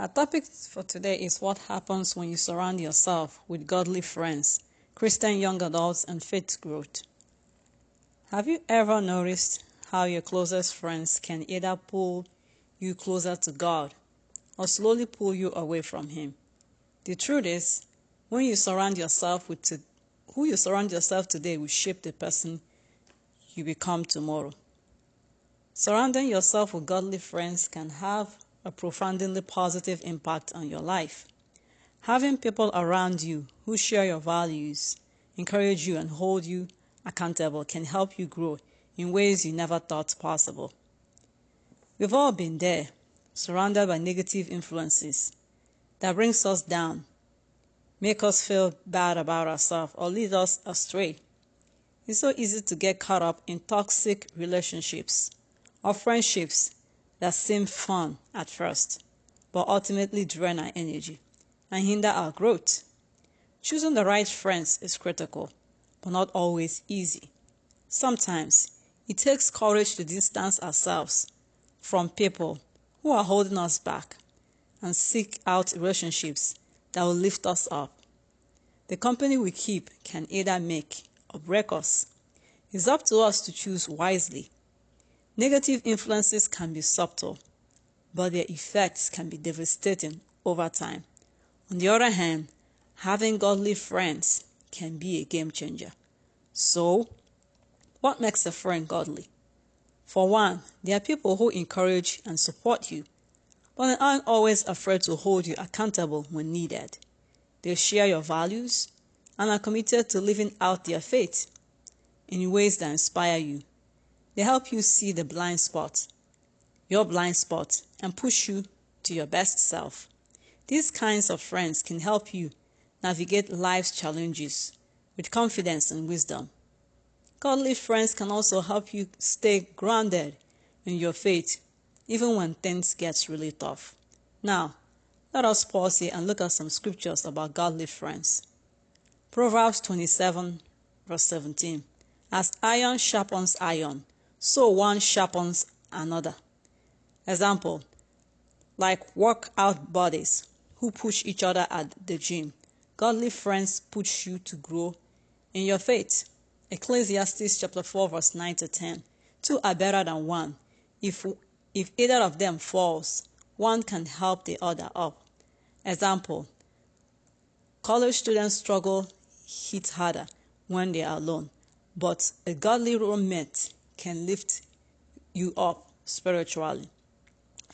Our topic for today is what happens when you surround yourself with godly friends, Christian young adults, and faith growth. Have you ever noticed how your closest friends can either pull you closer to God or slowly pull you away from Him? The truth is, when you surround yourself with who you surround yourself today will shape the person you become tomorrow. Surrounding yourself with godly friends can have a profoundly positive impact on your life. Having people around you who share your values, encourage you, and hold you accountable can help you grow in ways you never thought possible. We've all been there, surrounded by negative influences that brings us down, make us feel bad about ourselves, or lead us astray. It's so easy to get caught up in toxic relationships or friendships that seem fun at first, but ultimately drain our energy and hinder our growth. Choosing the right friends is critical, but not always easy. Sometimes it takes courage to distance ourselves from people who are holding us back and seek out relationships that will lift us up. The company we keep can either make or break us. It's up to us to choose wisely. Negative influences can be subtle, but their effects can be devastating over time. On the other hand, having godly friends can be a game changer. So, what makes a friend godly? For one, they are people who encourage and support you, but they aren't always afraid to hold you accountable when needed. They share your values and are committed to living out their faith in ways that inspire you. They help you see your blind spot, and push you to your best self. These kinds of friends can help you navigate life's challenges with confidence and wisdom. Godly friends can also help you stay grounded in your faith, even when things get really tough. Now, let us pause here and look at some scriptures about godly friends. Proverbs 27, verse 17. As iron sharpens iron, so one sharpens another. Example, like workout buddies who push each other at the gym. Godly friends push you to grow in your faith. Ecclesiastes chapter 4, verse 9 to 10. Two are better than one. If either of them falls, one can help the other up. Example, college students struggle hit harder when they are alone, but a godly roommate can lift you up spiritually.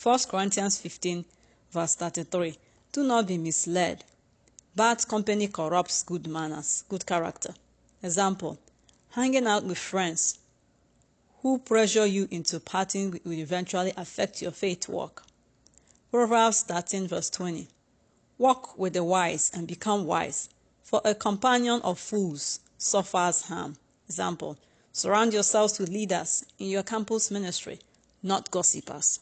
1 Corinthians 15, verse 33. Do not be misled. Bad company corrupts good manners, good character. Example, hanging out with friends who pressure you into partying will eventually affect your faith walk. Proverbs 13, verse 20. Walk with the wise and become wise, for a companion of fools suffers harm. Example, surround yourselves with leaders in your campus ministry, not gossipers.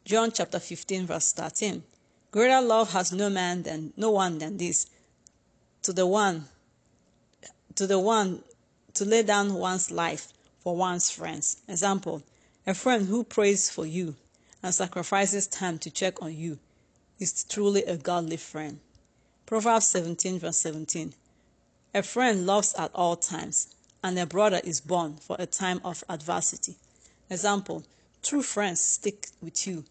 John chapter 15, verse 13. Greater love has no one than this, to lay down one's life for one's friends. Example, a friend who prays for you and sacrifices time to check on you is truly a godly friend. Proverbs 17, verse 17. A friend loves at all times, and a brother is born for a time of adversity. Example, true friends stick with you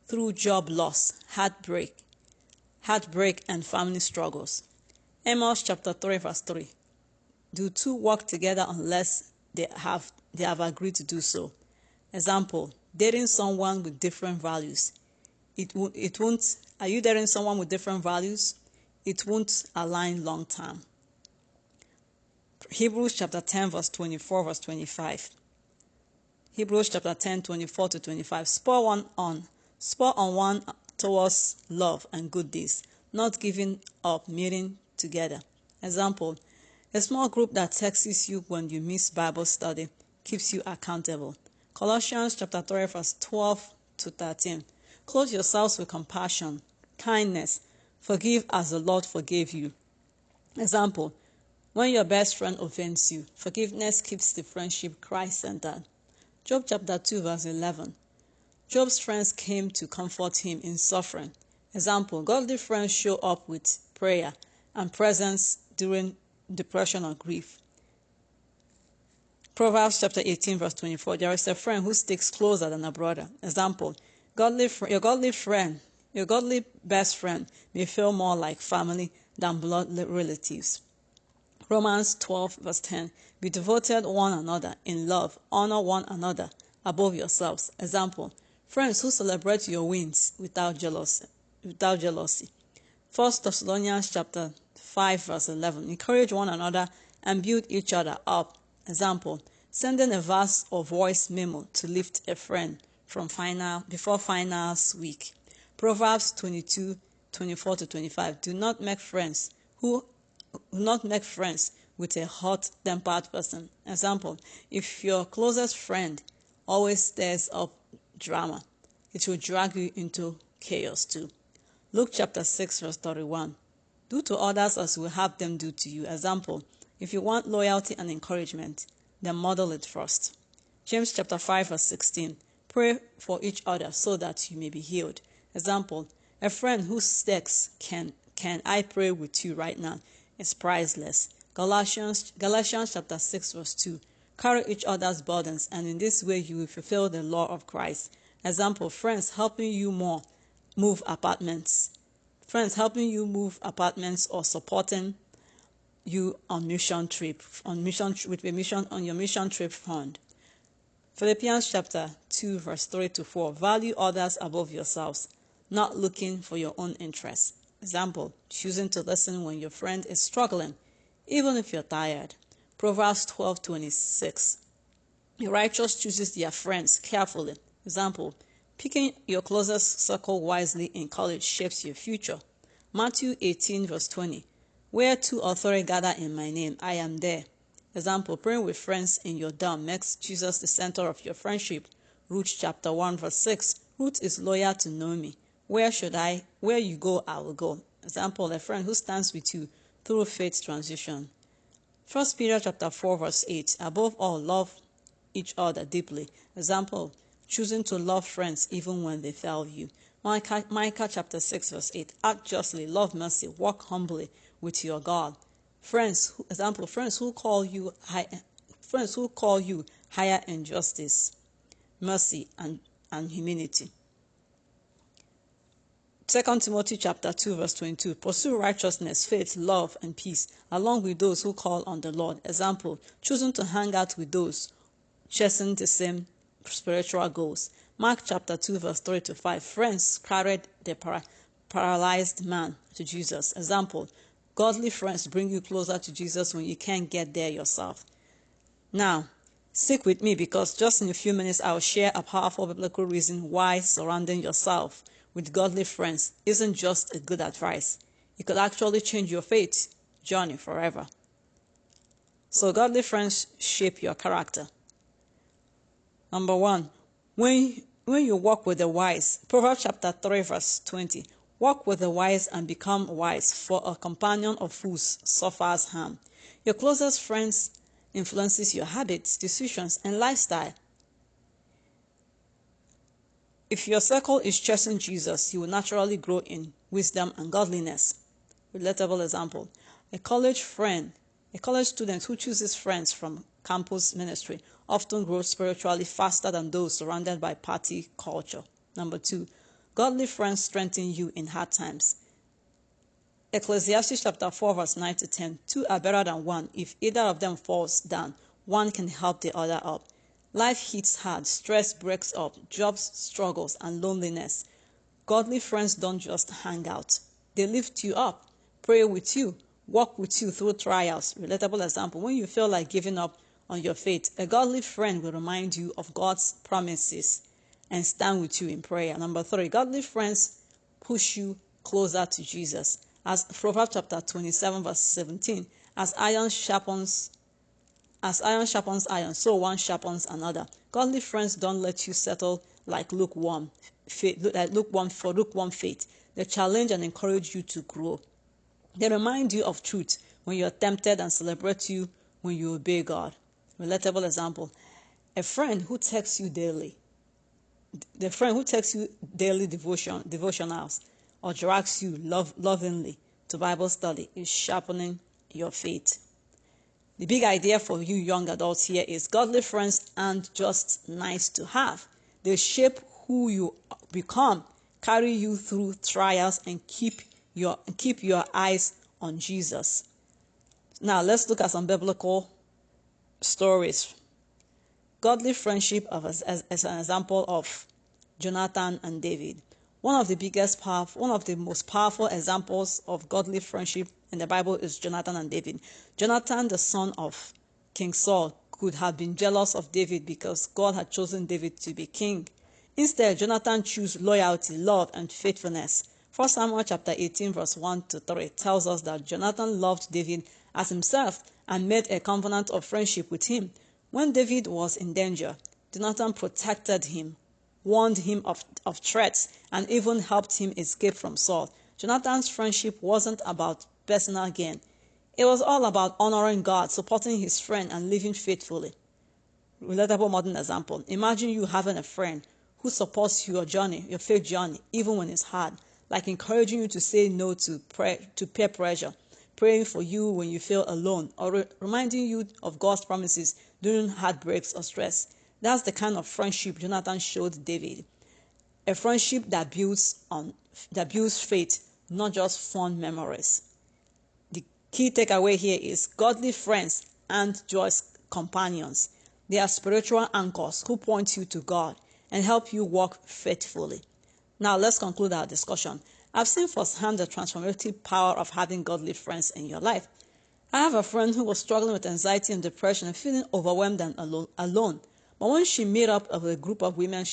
through job loss, heartbreak, and family struggles. Amos chapter 3, verse 3. Do two work together unless they have agreed to do so? Example, dating someone with different values. Are you dating someone with different values? It won't align long term. Hebrews chapter 10, verse 24, verse 25. Hebrews chapter 10, 24 to 25. Spur on one towards love and good deeds, not giving up meeting together. Example, a small group that texts you when you miss Bible study keeps you accountable. Colossians chapter 3, verse 12 to 13. Clothe yourselves with compassion, kindness, forgive as the Lord forgave you. Example, when your best friend offends you, forgiveness keeps the friendship Christ-centered. Job chapter 2, verse 11. Job's friends came to comfort him in suffering. Example, godly friends show up with prayer and presence during depression or grief. Proverbs chapter 18 verse 24, there is a friend who sticks closer than a brother. Example, your godly best friend may feel more like family than blood relatives. Romans 12 verse 10, be devoted one another in love, honor one another above yourselves. Example, friends who celebrate your wins without jealousy. 1 Thessalonians chapter 5 verse 11, encourage one another and build each other up. Example, sending a verse or voice memo to lift a friend before finals week. Proverbs 22:24-25, do not make friends with a hot-tempered person. Example, if your closest friend always stirs up drama, it will drag you into chaos too. Luke chapter 6 verse 31, do to others as you will have them do to you. Example, if you want loyalty and encouragement, then model it first. James chapter 5 verse 16, pray for each other so that you may be healed. Example, a friend who asks, can I pray with you right now, is priceless. Galatians chapter 6 verse 2, carry each other's burdens, and in this way you will fulfill the law of Christ. Example, friends helping you move apartments or supporting you on your mission trip fund. Philippians chapter 2 verse 3-4, value others above yourselves, not looking for your own interests. Example, choosing to listen when your friend is struggling, even if you're tired. Proverbs 12:26, the righteous chooses their friends carefully. Example, picking your closest circle wisely in college shapes your future. Matthew 18 verse 20, where 2 or 3 gather in my name, I am there. Example, praying with friends in your dorm makes Jesus the center of your friendship. Ruth chapter 1 verse 6, Ruth is loyal to Naomi. Where you go, I will go. Example, a friend who stands with you through faith transition. 1 Peter chapter 4 verse 8, above all, love each other deeply. Example, choosing to love friends even when they fail you. Micah chapter 6 verse 8, act justly, love mercy, walk humbly with your God. Friends who call you higher in justice, mercy, and humility. 2 Timothy chapter 2 verse 22, pursue righteousness, faith, love, and peace, along with those who call on the Lord. Example, choosing to hang out with those chasing the same spiritual goals. Mark chapter 2 verse 3-5, friends carried the paralyzed man to Jesus. Example, godly friends bring you closer to Jesus when you can't get there yourself. Now, stick with me, because just in a few minutes I will share a powerful biblical reason why surrounding yourself with godly friends isn't just a good advice. It could actually change your faith journey forever. So godly friends shape your character. Number 1, when you walk with the wise, Proverbs chapter 3 verse 20, walk with the wise and become wise, for a companion of fools suffers harm. Your closest friends influences your habits, decisions, and lifestyle. If your circle is chasing Jesus, you will naturally grow in wisdom and godliness. Relatable example, a college student who chooses friends from campus ministry often grows spiritually faster than those surrounded by party culture. Number 2, godly friends strengthen you in hard times. Ecclesiastes chapter 4 verse 9-10, 2 are better than 1. If either of them falls down, one can help the other up. Life hits hard, stress breaks up, jobs struggles, and loneliness. Godly friends don't just hang out. They lift you up, pray with you, walk with you through trials. Relatable example, when you feel like giving up on your faith, a godly friend will remind you of God's promises and stand with you in prayer. Number 3, godly friends push you closer to Jesus. As Proverbs chapter 27 verse 17, as iron sharpens iron, so one sharpens another. Godly friends don't let you settle like lukewarm faith. They challenge and encourage you to grow. They remind you of truth when you're tempted and celebrate you when you obey God. Relatable example, a friend who texts you daily devotionals or drags you lovingly to Bible study is sharpening your faith. The big idea for you young adults here is godly friends aren't just nice to have. They shape who you become, carry you through trials, and keep your eyes on Jesus. Now let's look at some biblical stories. Godly friendship as an example of Jonathan and David. One of the most powerful examples of godly friendship in the Bible is Jonathan and David. Jonathan, the son of King Saul, could have been jealous of David because God had chosen David to be king. Instead, Jonathan chose loyalty, love, and faithfulness. 1 Samuel chapter 18 verse 1 to 3 tells us that Jonathan loved David as himself and made a covenant of friendship with him. When David was in danger, Jonathan protected him, warned him of threats, and even helped him escape from Saul. Jonathan's friendship wasn't about personal gain. It was all about honoring God, supporting his friend, and living faithfully. Relatable modern example. Imagine you having a friend who supports your faith journey, even when it's hard, like encouraging you to say no to peer pressure, praying for you when you feel alone, or reminding you of God's promises during heartbreaks or stress. That's the kind of friendship Jonathan showed David. A friendship that builds faith, not just fond memories. The key takeaway here is godly friends and joyous companions. They are spiritual anchors who point you to God and help you walk faithfully. Now let's conclude our discussion. I've seen firsthand the transformative power of having godly friends in your life. I have a friend who was struggling with anxiety and depression and feeling overwhelmed and alone. But when she met up with a group of women,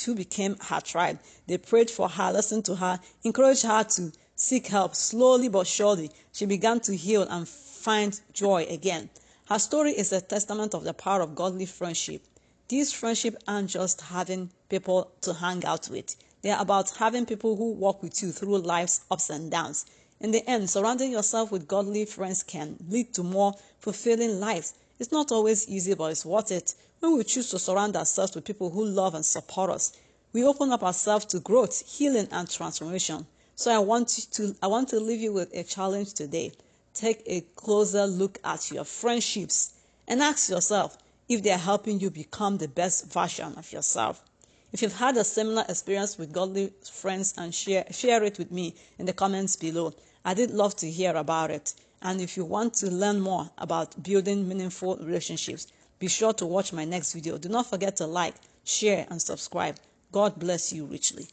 who became her tribe. They prayed for her, listened to her, encouraged her to seek help. Slowly but surely, she began to heal and find joy again. Her story is a testament of the power of godly friendship. These friendships aren't just having people to hang out with. They are about having people who walk with you through life's ups and downs. In the end, surrounding yourself with godly friends can lead to more fulfilling lives. It's not always easy, but it's worth it. When we choose to surround ourselves with people who love and support us, we open up ourselves to growth, healing, and transformation. So I want to leave you with a challenge today. Take a closer look at your friendships and ask yourself if they are helping you become the best version of yourself. If you've had a similar experience with godly friends, and share it with me in the comments below. I'd love to hear about it. And if you want to learn more about building meaningful relationships, be sure to watch my next video. Do not forget to like, share, and subscribe. God bless you richly.